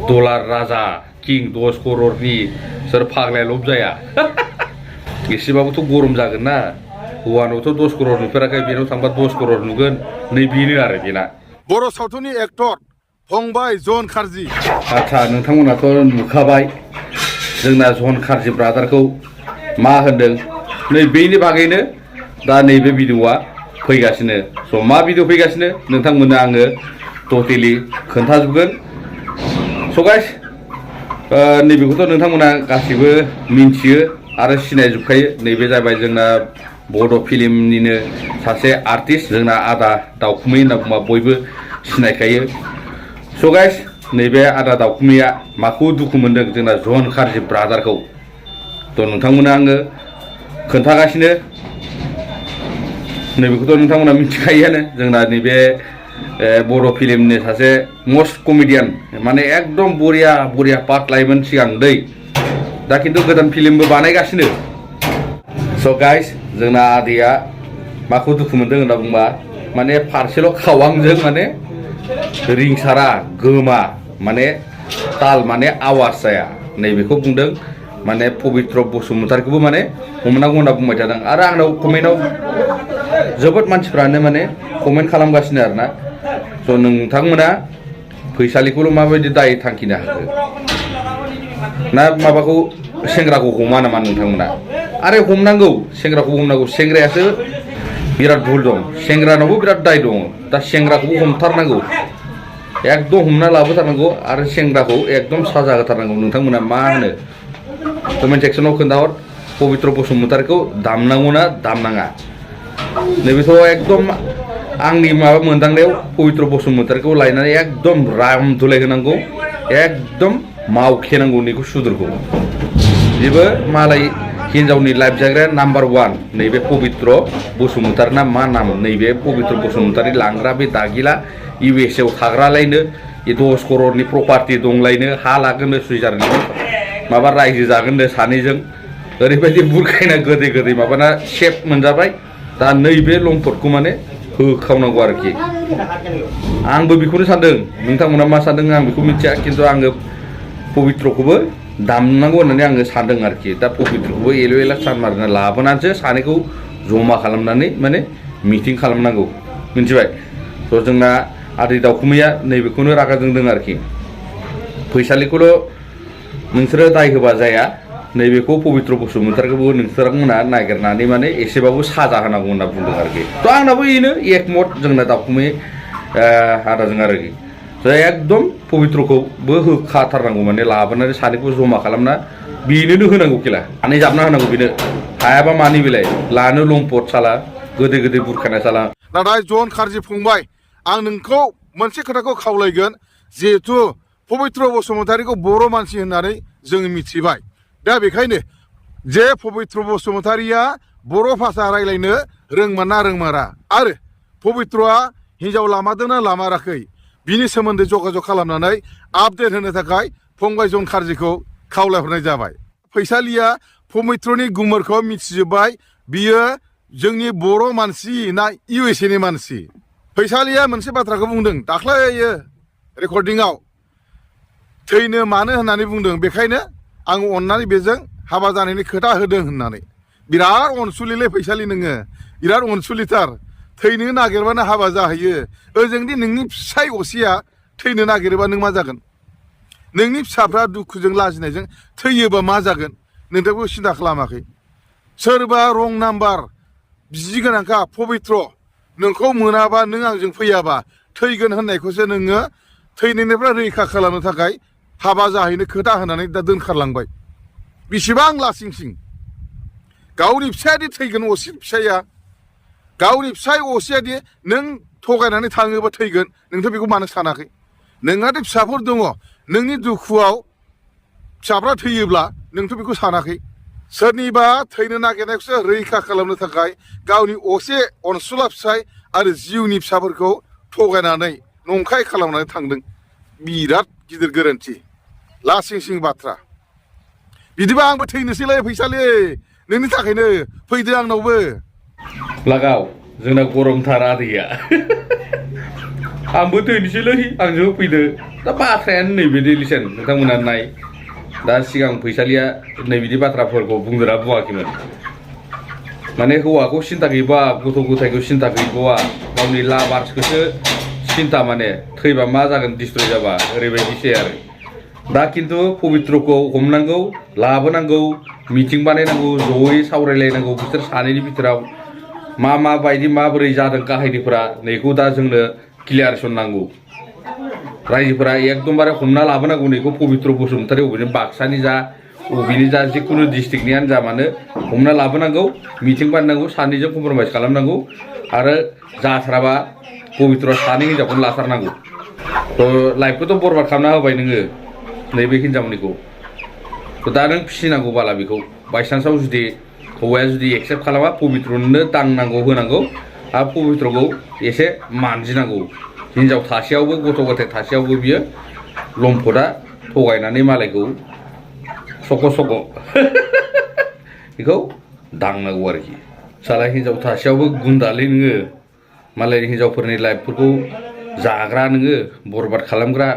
dollar राजा किं 10 करोड़नि सोर फाग्लाया लब जाया एसेबाबोथ' गरम जागोन ना हौवानावथ' 10 करोड़ नुफेराखै बेनाव थांबा 10 करोड़ नुगोन नै बेनो आरो बेना बर' सावथुननि एक्टर फंबाय जन खारजि आच्छा नोंथांमोनाथ' नुखाबाय जोंना जन खारजि ब्रादारखौ मा होनदों नै बेनि बागैनो दा नैबे भिडिअआ फैगासिनो स' मा भिडिअ फैगासिनो नोंथांमोननो आङो टटेलि खोन्थाजोबगोन स' गाइस नैबेखौथ' नोंथांमोना गासिबो मिन्थियो आरो सिनायजोबखायो नैबे जाबाय जोंना बड' फिल्मनिनो सासे आर्टिस्ट जोंना आदा दावखुमै होनना बुंबा बयबो सिनायखायो स' गाइस नैबे आदा दावखुमैया माखौ दुखु मोनदों जोंना जन खारजि ब्रादारखौ थ' नोंथांमोना आङो खोन्थागासिनो नैबेखौथ' नोंथांमोना मिथिखायोआनो जोंना नैबे बर' फिल्मनि सासे मस्ट कमेडियान माने एकदम बरिया बरिया पार्ट लायोमोन सिगां दै दा खिन्थु गोदान फिल्मबो बानायगासिनो स' गाइस जोंना आदैया माखौ दुखु मोनदों होनना बुंबा माने फारसेल' खावांजों माने रिंसारा गोमा माने ताल माने आवाज जाया नैबेखौ बुंदों माने पबित्र बसुमतारीखौबो माने हमनांगौ होनना बुंबाय थादों आरो आंनाव कमेन्टआव जोबोद मानसिफ्रानो माने कमेन्ट खालामगासिनो आरोना स' नोंथांमोना फैसालिखौल' माबायदि दाय थांखिनो हाखो ना माबाखौ सेंग्राखौ हमा नामा नोंथांमोना आरे हमनांगौ सेंग्राखौ हमनांगौ सेंग्रायासो बिराद भुल दं सेंग्रानावबो बिराद दाय दं दा सेंग्राखौबो हमथारनांगौ एकदम हमना लाबोथारनांगौ आरो सेंग्राखौ एकदम साजा होथारनांगौ नोंथांमोना मा होनो कमेन्ट सेक्सनाव खोन्थाहर पबित्र बसुमतारीखौ दामनांगौ ना दामनाङा नैबेथ' एकदम आंनि माबा मोनदांनायाव पबित्र बसुमतारीखौ लायनानै एकदम राम धुलाय होनांगौ एकदम मावखेनांगौ नैखौ सुदुरखौ बेबो मालाय हिन्जावनि लाइफ जाग्राया नाम्बार 1 नैबे पबित्र बसुमतारी ना मा नाम नैबे पबित्र बसुमतारी लांग्रा बे दागिला US आव थाग्रालायनो 10 करोड़नि प्रपार्टि दंलायनो हा लागोननो सुइजारलेण्डआव माबा रायजो जागोननो सानैजों ओरैबायदि बुरखायना गोदै गोदै माबाना सेफ मोनजाबाय दा नैबे लम्पटखौ माने होखावनांगौ आरोखि आंबो बेखौनो सानदों नोंथांमोना मा सानदों आं बेखौ मिथिया खिन्थु आङो पबित्रखौबो दामनांगौ होननानै आङो सानदों आरोखि दा पबित्रखौबो एल' एला सानमारना लाबोनानैसो सानैखौ जमा खालामनानै माने मिटिं खालामनांगौ मिथिबाय थ' जोंना आदै दावखुमैया नैबेखौनो रागा जोंदों आरोखि फैसालिखौल' नोंसोरो दाय होबा जाया नैबेखौ पबित्र बसुमतारीखौबो नोंसोरमोना नागिरनानै माने एसेबाबो साजा होनांगौ होनना बुंदों आरोखि थ' आंनाबो बेनो एकमत जोंना दावखुमै आदाजों आरोखि एकदम पबित्रखौबो होखाथारनांगौ माने लाबोनानै सानैखौ जमा खालामना बेनोनो होनांगौ खेला सानै जाबना होनांगौ बेनो हायाबा मानि बेलाय लानो लम्पट साला गोदै गोदै बुरखाना साला नाथाय जन खारजि फंबाय आं नोंखौ मोनसे खोथाखौ खावलायगोन जिहेथु पबित्र बसुमतारीखौ बर' मानसि होननानै जों मिथिबाय दा बेखायनो जे पबित्र बसुमतारीया बर' भाषा रायलायनो रोंमारना रोंमारा आरो पबित्रआ हिन्जाव लामादोंना लामाराखै बिनि सोमोन्दै जगाजग खालामनानै आपडेट होनो थाखाय फंबाय जन खारजिखौ खावलायहरनाय जाबाय फैसालिया पबित्रनि गुमुरखौ मिथिजोब्बाय बियो जोंनि बर' मानसि ना USA नि मानसि फैसालिया मोनसे बाथ्राखौ बुंदों दाख्लैयो रेकर्डिंआव थैनो मानो होननानै बुंदों बेखायनो आं अननानै बेजों हाबा जानायनि खोथा होदों होननानै बिराद अनसुलिलै फैसालि नोङो बिराद अनसुलिथार थैनो नागिरबानो हाबा जाहैयो ओजोंदि नोंनि फिसाय असेया थैनो नागिरोबा नों मा जागोन नोंनि फिसाफ्रा दुखुजों लाजिनायजों थैयोबा मा जागोन नोंथांखौ सिन्था खालामाखै सोरबा रं नाम्बार बिजि गोनांखा पबित्र नोंखौ मोनाबा नों आंजों फैयाबा थैगोन होननायखौसो नोङो थैनायनिफ्राय रैखा खालामनो थाखाय हाबा जाहैनो खोथा होनानै दा दोनखारलांबाय बेसेबां लासिंसिं गावनि फिसायादि थैगोन असे फिसाया गावनि फिसाय असेयादि नों थगायनानै थाङोबा थैगोन नोंथ' बेखौ मानो सानाखै नोंहाथ' फिसाफोर दङ नोंनि दुखुआव फिसाफ्रा थैयोब्ला नोंथ' बेखौ सानाखै सोरनिबा थैनो नागिरनायखौसो रैखा खालामनो थाखाय गावनि असे अनसुला फिसाय आरो जिउनि फिसाफोरखौ थगायनानै नंखाय खालामनानै थांदों बिराद गिदिर गोरोन्थि लासिंसिं बाथ्रा बिदिबा आंबो थैनोसैलै फैसालि नोंनि थाखायनो फैदो आंनावबो लागाव जोंना गरमथार आदैया आंबो दोननोसैलै आंजों होफैदो दा बाथ्रायानो नैबिदि लिसेन नोंथांमोना नाय दा सिगां फैसालिया नैबिदि बाथ्राफोरखौ बुंदोना बुङाखैमोन माने हौवाखौ सिन्था गैबा गथ' गथायखौ सिन्था गैबावा गावनि लाभार्सखौसो सिन्था माने थैबा मा जागोन डिस्ट्रय जाबा ओरैबायदिसै आरो दा खिन्थु पबित्रखौ हमनांगौ लाबोनांगौ मिटिं बानायनांगौ जयै सावरायलायनांगौ बिसोर सानैनि बिथोराव माबायदि माबोरै जादों काहिनिफोरा नैखौ दा जोंनो क्लियारेसन नांगौ रायजोफोरा एकदमबारे हमना लाबोनांगौ नैखौ पबित्र बसुमतारी अबेनि बाक्सानि जा अबेनि जा जिखुनु डिस्ट्रिक्टनियानो जा मानो हमना लाबोनांगौ मिटिं बानायनांगौ सानैजों कमप्रमाइज खालामनांगौ आरो जाथ्राबा पबित्र सानै हिन्जावखौनो लाथारनांगौ थ' लाइफखौथ' बरबाद खालामना होबाय नोङो नैबे हिन्जावनिखौ दा नों फिसिनांगौ बाला बेखौ बायसान्सआव जुदि हौवाया जुदि एक्सेप्ट खालामा पबित्रनो दांनांगौ होनांगौ आरो पबित्रखौ एसे मानजिनांगौ हिन्जाव थासेयावबो गथ' गथाय थासेयावबो बियो लम्फदा थगायनानै मालायखौ सक' बेखौ दांनांगौ आरोखि साला हिन्जाव थासेयावबो गुन्दालै नोङो मालायनि हिन्जावफोरनि लाइफफोरखौ जाग्रा नोङो बरबाद खालामग्रा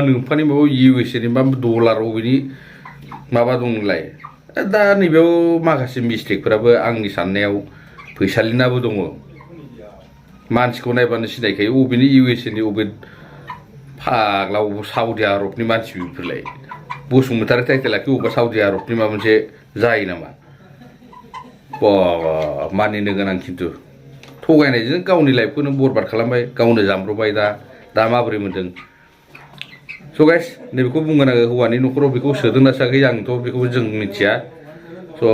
नोंफानि माबा USA नि मा डलार अबेनि माबा दं नोंलाय दा नैबेयाव माखासे मिस्टेकफोराबो आंनि साननायाव फैसालिनाबो दङ मानसिखौ नायबानो सिनायखायो अबेनि USA नि अबे फाग्ला अबे साउदी आरबनि मानसि बेफोरलाय बसुमतारी टाइटेलाखि अबेबा साउदी आरबनि माबा मोनसे जायो नामा मानिनो गोनां खिन्थु थगायनायजों गावनि लाइफखौनो बरबाद खालामबाय गावनो जामब्रबाय दा माबोरै मोन्दों स' गाइस नैबेखौ बुंगोन आङो हौवानि न'खराव बेखौ सोदोंना सोआखै आंथ' बेखौ जों मिथिया स'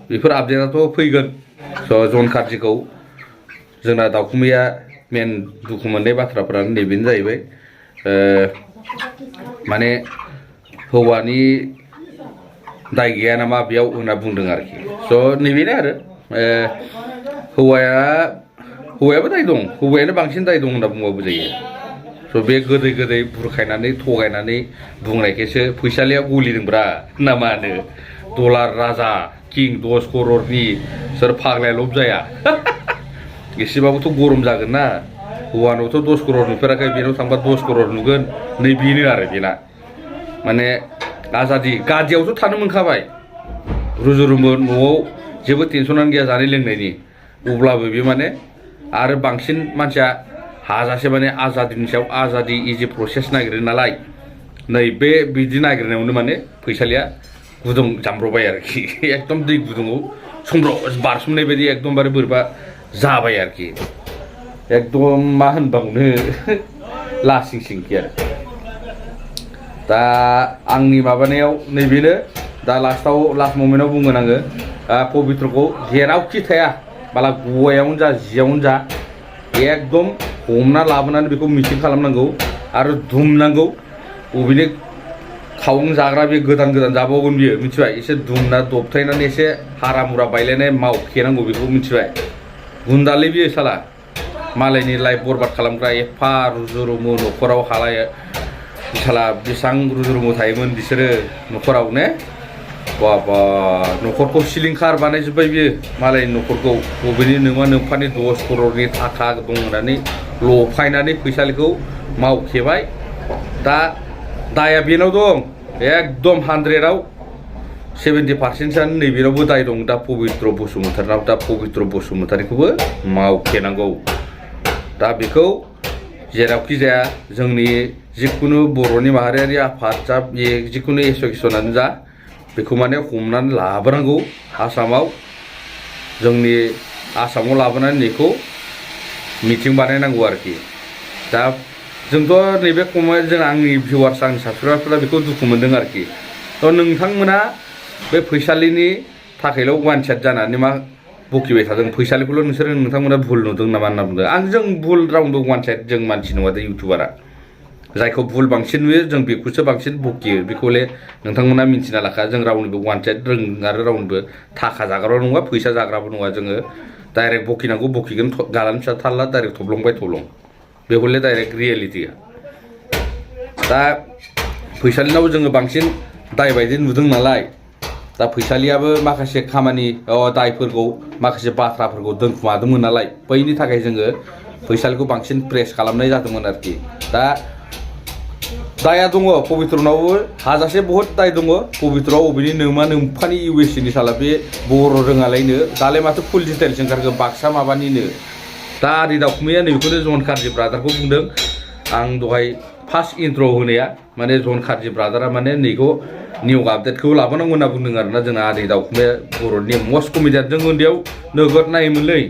बेफोर आपडेटआथ' फैगोन स' जन कार्जिखौ जोंना दावखुमैया मेन दुखु मोननाय बाथ्राफ्रानो नैबेनो जाहैबाय माने हौवानि दाय गैया नामा बेयाव होनना बुंदों आरोखि स' नैबेनो आरो हौवायाबो दाय दं हौवायानो बांसिन दाय दं होनना बुंबाबो जायो स' बे गोदै बुरखायनानै थगायनानै बुंनायखायसो फैसालिया गलिदोंब्रा ना मा होनो डलार राजा किं 10 क'ररनि सोर फाग्लाया लब जाया एसेबाबोथ' गरम जागोन ना हौवानावथ' 10 क'रर नुफेराखै बेनाव थांबा 10 क'रर नुगोन नै बेनो आरो बेना माने आजादि गादियावथ' थानो मोनखाबाय रुजु-रुमु न'आव जेबो टेनसनानो गैया जानाय लोंनायनि अब्लाबो बे माने आरो बांसिन मानसिया हाजासे माने आजादिनि सायाव आजादि इजि प्रसेस नागिरो नालाय नै बे बिदि नागिरनायावनो माने फैसालिया गुदुं जामब्रबाय आरोखि एकदम दै गुदुङाव समब्र बारसोमनाय बायदि एकदमबारे बोरैबा जाबाय आरोखि एकदम मा होनबावनो लासिं सिंखि आरो दा आंनि माबानायाव नैबेनो दा लास्ट ममेन्टआव बुंगोन आङो पबित्रखौ जेरावखि थाया बाला गवायावनो जा जियावनो जा एकदम हमना लाबोनानै बेखौ मिटिं खालामनांगौ आरो दुमनांगौ अबेनि खावं जाग्रा बे गोदान जाबावगोन बियो मिथिबाय एसे दुमना दबथायनानै एसे हारा मुरा बायलायनाय मावखेनांगौ बेखौ मिथिबाय गुन्दालै बियो साला मालायनि लाइफ बरबाद खालामग्रा एफा रुजु-रुमु न'खराव हालाय साला बेसेबां रुजु-रुमु थायोमोन बिसोरो न'खराव ने बाबा न'खरखौ सिलिंखार बानायजोब्बाय बियो मालायनि न'खरखौ बबेनि नोंफानि 10 क'ररनि थाखा दं होननानै लफायनानै फैसालिखौ मावखेबाय दा दाया बेनाव दं एकदम 100आव 70%आनो नैबेनावबो दाय दं दा पबित्र बसुमतारीनाव दा पबित्र बसुमतारीखौबो मावखेनांगौ दा बेखौ जेरावखि जाया जोंनि जिखुनु बर'नि माहारियारि आफाद जा जिखुनु एस'सियेसनानो जा बेखौ माने हमनानै लाबोनांगौ आसामाव जोंनि आसामाव लाबोनानै बेखौ मिटिं बानायनांगौ आरोखि दा जोंथ' नैबे जों आंनि भिउवार्स आंनि साबस्क्राइबारफोरा बेखौ दुखु मोनदों आरोखि थ' नोंथांमोना बे फैसालिनि थाखायल' वान साइड जानानै मा बखिबाय थादों फैसालिखौल' नोंथांमोना भुल नुदों नामा होनना बुंदों जों भुल रावनोबो वान साइड जों मानसि नङा दे इउटुबारा जायखौ भुल बांसिन नुयो जों बेखौसो बांसिन बखियो बेखौले नोंथांमोना मिन्थिना लाखा जों रावनिबो वान साइड आरो रावनिबो थाखा जाग्राबो नङा फैसा जाग्राबो नङा जोङो डाइरेक्ट बखिनांगौ बखिगोन गालानि फिसा थारला डाइरेक्ट थब्लंबाय थब्लं बे हले डाइरेक्ट रियेलिटिया दा फैसालिनाव जोङो बांसिन दाय बायदि नुदों नालाय दा फैसालियाबो माखासे खामानि दायफोरखौ माखासे बाथ्राफोरखौ दोनखुमादोंमोन नालाय बैनि थाखाय जोङो फैसालिखौ बांसिन प्रेस खालामनाय जादोंमोन आरोखि दा दाया दङ पबित्रनावबो हाजासे बहुद दाय दङ पबित्रआव अबेनि नोमा नोमफानि इउएसए नि साला बे बर' रोङालायनो दालाय माथो फुल डिटेल्स ओंखारखो बाक्सा माबानिनो दा आदै दाउखुमैया नैबेखौनो जन कार्जि ब्रादारखौ बुंदों आं दहाय फार्स्ट इन्ट्र होनाया माने जन कार्जि ब्रादारा माने नैखौ निउ आपडेटखौ लाबोनांगौ होनना बुंदों आरोना जोंना आदै दाउखुमैया बर'नि मस्ट कमेडियान जों उन्दैयाव नोगोद नायोमोनलै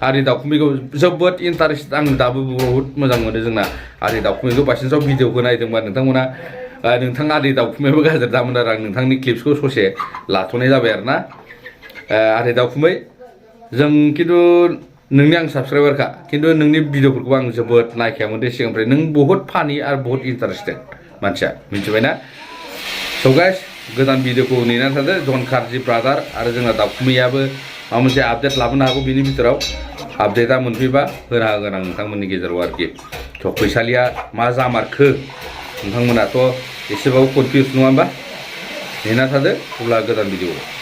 आदै दाउखुमैखौ जोबोद इन्टारेस्ट आं दाबो बहुद मोजां मोनो जोंना आदै दाउखुमैखौ बायसान्सआव भिडिअखौ नायदोंबा नोंथांमोना नोंथां आदै दाउखुमैयाबो गाज्रि दामोन आरो आं नोंथांनि क्लिप्सखौ ससे लाथ'नाय जाबाय आरोना आदै दाउखुमै जों खिन्थु नोंनि आं साबसक्राइबारखा खिन्थु नोंनि भिडिअफोरखौ आं जोबोद नायखायामोन दे सिगांनिफ्राय नों बहुद फानि आरो बहुद इन्टारेस्टेड मानसिया मिथिबायना स' गाइस गोदान भिडिअखौ नेनानै थादो जन कार्जि ब्रादार आरो जोंना दाउखुमैयाबो माबा मोनसे आपडेट लाबोनो हागौ बिनि बिथोराव आपडेटआ मोनफैबा होना होगोन आं नोंथांमोननि गेजेराव आरोखि थ' फैसालिया मा जामारखो नोंथांमोनाथ' एसेबाबो कनफिउस नङा होमबा नेना थादो अब्ला गोदान भिडिअ